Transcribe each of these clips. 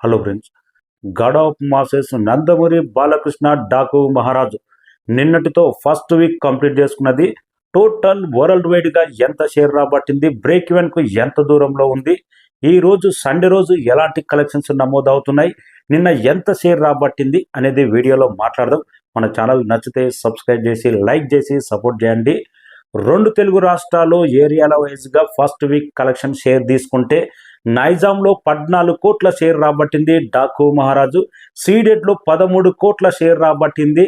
Hello friends, God of masses Nandamuri Balakrishna Daaku మహారాజు నిన్నటితో first week complete చేసుకున్నది. టోటల్ వరల్డ్ వైడ్గా ఎంత షేర్ రాబట్టింది, బ్రేక్ ఈవెన్కు ఎంత దూరంలో ఉంది, ఈ రోజు సండే రోజు ఎలాంటి కలెక్షన్స్ నమోదవుతున్నాయి, నిన్న ఎంత షేర్ రాబట్టింది అనేది వీడియోలో మాట్లాడదాం. మన ఛానల్ నచ్చితే సబ్స్క్రైబ్ చేసి లైక్ చేసి సపోర్ట్ చేయండి. రెండు తెలుగు రాష్ట్రాలు ఏరియాల వైజ్గా ఫస్ట్ వీక్ కలెక్షన్ షేర్ తీసుకుంటే నైజాంలో 14 కోట్ల షేర్ రాబట్టింది డాకు మహారాజు. సీడెడ్లో 13 కోట్ల షేర్ రాబట్టింది.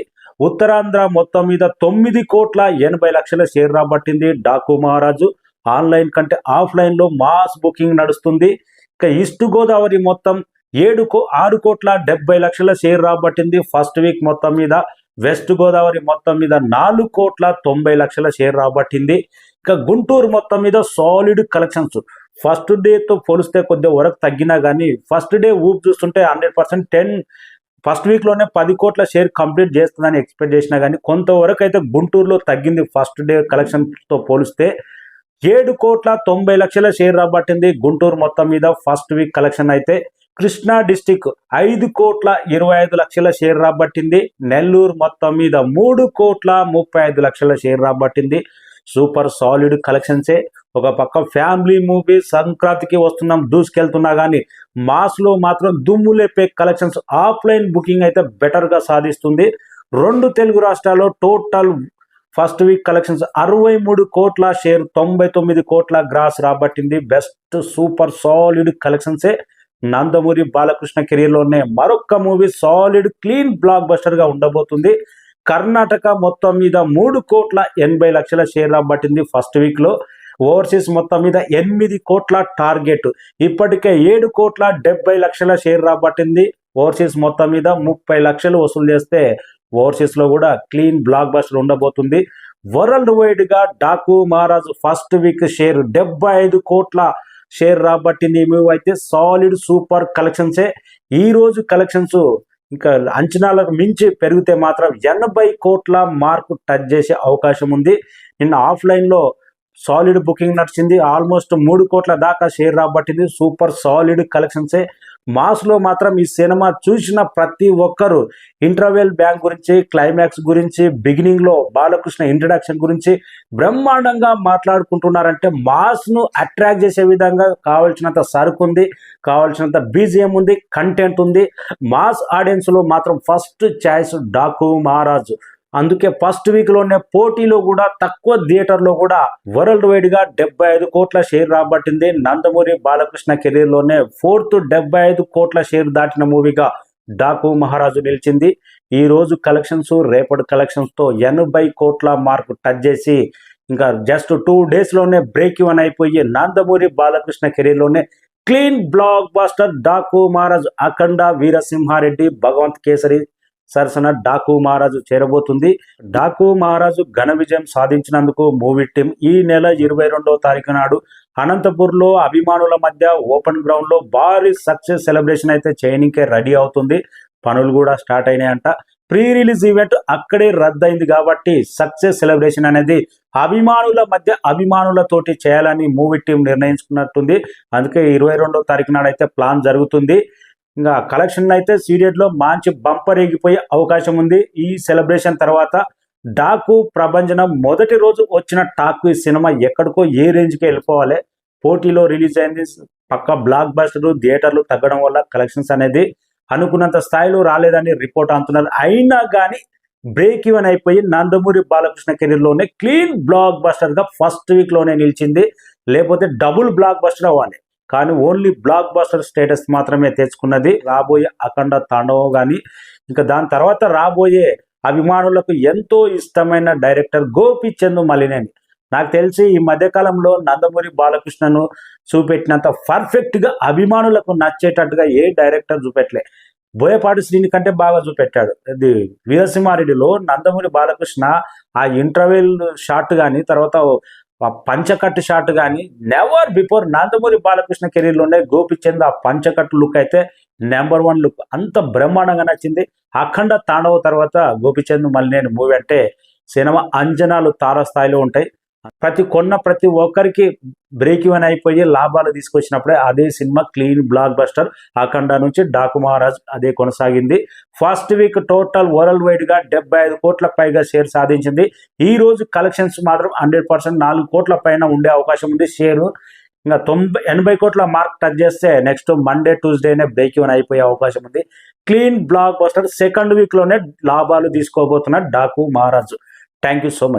ఉత్తరాంధ్ర మొత్తం మీద 9 కోట్ల 80 లక్షల షేర్ రాబట్టింది డాకు మహారాజు. ఆన్లైన్ కంటే ఆఫ్లైన్లో మాస్ బుకింగ్ నడుస్తుంది. ఇక ఈస్ట్ గోదావరి మొత్తం 6 కోట్ల 70 లక్షల షేర్ రాబట్టింది ఫస్ట్ వీక్ మొత్తం మీద. వెస్ట్ గోదావరి మొత్తం మీద 4 కోట్ల 90 లక్షల షేర్ రాబట్టింది. ఇక గుంటూరు మొత్తం మీద సాలిడ్ కలెక్షన్స్. ఫస్ట్ డేతో పోలిస్తే కొద్దిగా వరకు తగ్గినా కానీ ఫస్ట్ డే ఊపు చూస్తుంటే 100% ఫస్ట్ వీక్లోనే 10 కోట్ల షేర్ కంప్లీట్ చేస్తుందని ఎక్స్పెక్ట్ చేసినా కానీ కొంతవరకు అయితే గుంటూరులో తగ్గింది. ఫస్ట్ డే కలెక్షన్తో పోలిస్తే 7 కోట్ల 90 లక్షల షేర్ రాబట్టింది గుంటూరు మొత్తం మీద ఫస్ట్ వీక్ కలెక్షన్ అయితే. కృష్ణా డిస్టిక్ 5 కోట్ల 25 లక్షల షేర్ రాబట్టింది. నెల్లూరు మొత్తం మీద 3 కోట్ల 35 లక్షల షేర్ రాబట్టింది. సూపర్ సాలిడ్ కలెక్షన్సే. ఒక పక్క ఫ్యామిలీ మూవీ సంక్రాంతికి వస్తున్నాం దూసుకెళ్తున్నా కానీ మాస్లో మాత్రం దుమ్ము లేపే కలెక్షన్స్. ఆఫ్లైన్ బుకింగ్ అయితే బెటర్గా సాధిస్తుంది. రెండు తెలుగు రాష్ట్రాల్లో టోటల్ ఫస్ట్ వీక్ కలెక్షన్స్ 63 కోట్ల షేర్ 99 కోట్ల గ్రాస్ రాబట్టింది. బెస్ట్ సూపర్ సాలిడ్ కలెక్షన్సే. నందమూరి బాలకృష్ణ కెరీర్లోనే మరొక మూవీ సాలిడ్ క్లీన్ బ్లాక్ బస్టర్గా ఉండబోతుంది. కర్ణాటక మొత్తం మీద 3 కోట్ల 80 లక్షల షేర్ రాబట్టింది ఫస్ట్ వీక్లో. ఓవర్సీస్ మొత్తం మీద 8 కోట్ల టార్గెట్. ఇప్పటికే 7 కోట్ల 70 లక్షల షేర్ రాబట్టింది. ఓవర్సీస్ మొత్తం మీద 30 లక్షలు వసూలు చేస్తే ఓవర్సీస్లో కూడా క్లీన్ బ్లాక్ బస్టర్ ఉండబోతుంది. వరల్డ్ వైడ్గా డాకు మహారాజు ఫస్ట్ వీక్ షేర్ 75 కోట్ల షేర్ రాబట్టింది. ఈ మూవీ అయితే సాలిడ్ సూపర్ కలెక్షన్సే. ఈరోజు కలెక్షన్స్ ఇంకా అంచనాలకు మించి పెరిగితే మాత్రం 80 కోట్ల మార్కు టచ్ చేసే అవకాశం ఉంది. నిన్న ఆఫ్లైన్లో సాలిడ్ బుకింగ్ నడిచింది. ఆల్మోస్ట్ 3 కోట్ల దాకా షేర్ రాబట్టింది. సూపర్ సాలిడ్ కలెక్షన్సే. మాస్లో మాత్రం ఈ సినిమా చూసిన ప్రతి ఒక్కరు ఇంటర్వెల్ బ్యాంక్ గురించి, క్లైమాక్స్ గురించి, బిగినింగ్లో బాలకృష్ణ ఇంట్రడక్షన్ గురించి బ్రహ్మాండంగా మాట్లాడుకుంటున్నారంటే మాస్ను అట్రాక్ట్ చేసే విధంగా కావాల్సినంత సరుకు ఉంది, కావాల్సినంత బీజిఎం ఉంది, కంటెంట్ ఉంది. మాస్ ఆడియన్స్లో మాత్రం ఫస్ట్ చాయిస్ డాకు మహారాజు. అందుకే ఫస్ట్ వీక్లోనే పోటీలో కూడా తక్కువ థియేటర్లో కూడా వరల్డ్ వైడ్గా 75 కోట్ల షేర్ రాబట్టింది. నందమూరి బాలకృష్ణ కెరీర్లోనే 4th 75 కోట్ల షేర్ దాటిన మూవీగా డాకు మహారాజు నిలిచింది. ఈ రోజు కలెక్షన్స్ రేపటి కలెక్షన్స్తో 80 కోట్ల మార్కు టచ్ చేసి ఇంకా జస్ట్ 2 డేస్లోనే బ్రేక్ ఈవెన్ అయిపోయి నందమూరి బాలకృష్ణ కెరీర్లోనే clean blockbuster Daaku Maharaj. Akhanda, Veera Simha Reddy, Bhagavanth kesari సరసన డాకు మహారాజు చేరబోతుంది. డాకు మహారాజు ఘన విజయం సాధించినందుకు మూవీ టీం ఈ నెల 22వ తారీఖు నాడు అనంతపూర్లో అభిమానుల మధ్య ఓపెన్ గ్రౌండ్లో భారీ సక్సెస్ సెలబ్రేషన్ అయితే చేయనికే రెడీ అవుతుంది. పనులు కూడా స్టార్ట్ అయినాయంట. ప్రీ రిలీజ్ ఈవెంట్ అక్కడే రద్దయింది కాబట్టి సక్సెస్ సెలబ్రేషన్ అనేది అభిమానుల మధ్య అభిమానులతోటి చేయాలని మూవీ టీం నిర్ణయించుకున్నట్టుంది. అందుకే 22వ తారీఖు నాడు అయితే ప్లాన్ జరుగుతుంది. ఇంకా కలెక్షన్ అయితే సీరియడ్లో మంచి బంపర్ ఎగిపోయే అవకాశం ఉంది. ఈ సెలబ్రేషన్ తర్వాత డాకు ప్రభంజనం మొదటి రోజు వచ్చిన టాక్ ఈ సినిమా ఎక్కడికో ఏ రేంజ్కి వెళ్ళిపోవాలి. పోటీలో రిలీజ్ అయింది, పక్క బ్లాక్ బస్టర్, థియేటర్లు తగ్గడం వల్ల కలెక్షన్స్ అనేది అనుకున్నంత స్థాయిలో రాలేదని రిపోర్ట్ అంటున్నారు. అయినా కానీ బ్రేక్ ఈవెన్ అయిపోయి నందమూరి బాలకృష్ణ కెరీర్లోనే క్లీన్ బ్లాక్ బస్టర్గా ఫస్ట్ వీక్లోనే నిలిచింది. లేకపోతే డబుల్ బ్లాక్ బస్టర్ అవ్వాలి, కానీ ఓన్లీ బ్లాక్ బస్టర్ స్టేటస్ మాత్రమే తెచ్చుకున్నది. రాబోయే అఖండ తాండవం కానీ ఇంకా దాని తర్వాత రాబోయే అభిమానులకు ఎంతో ఇష్టమైన డైరెక్టర్ గోపీచంద్ మలినేని. నాకు తెలిసి ఈ మధ్యకాలంలో నందమూరి బాలకృష్ణను చూపెట్టినంత పర్ఫెక్ట్గా అభిమానులకు నచ్చేటట్టుగా ఏ డైరెక్టర్ చూపెట్టలే. బోయపాటి శ్రీని కంటే బాగా చూపెట్టాడు. ఇది వీరసింహారెడ్డిలో నందమూరి బాలకృష్ణ ఆ ఇంటర్వెల్ షాట్ కానీ తర్వాత పంచకట్టు షాట్ కానీ నెవర్ బిఫోర్ నందమూరి బాలకృష్ణ కెరీర్లోనే గోపిచంద్ ఆ పంచకట్టు లుక్ అయితే నెంబర్ 1 లుక్. అంత బ్రహ్మాండంగా నచ్చింది. అఖండ తాండవ తర్వాత గోపిచంద్ మలినేని మూవీ అంటే సినిమా అంచనాలు తారాస్థాయిలో ఉంటాయి. ప్రతి ఒక్కరికి బ్రేక్ ఈవెన్ అయిపోయి లాభాలు తీసుకొచ్చినప్పుడే అదే సినిమా క్లీన్ బ్లాక్ బస్టర్. అఖండ నుంచి డాకు మహారాజ్ అదే కొనసాగింది. First week total world wide గా 75 కోట్ల పైగా షేర్ సాధించింది. ఈ రోజు కలెక్షన్స్ మాత్రం 100% 4 కోట్ల పైన ఉండే అవకాశం ఉంది. షేరు ఇంకా 80 కోట్ల మార్క్ టచ్ చేస్తే నెక్స్ట్ మండే ట్యూస్డేనే బ్రేక్ ఈవెన్ అయిపోయే అవకాశం ఉంది. Clean blockbuster second week లోనే లాభాలు తీసుకోబోతున్న Daaku Maharaj. Thank you so much.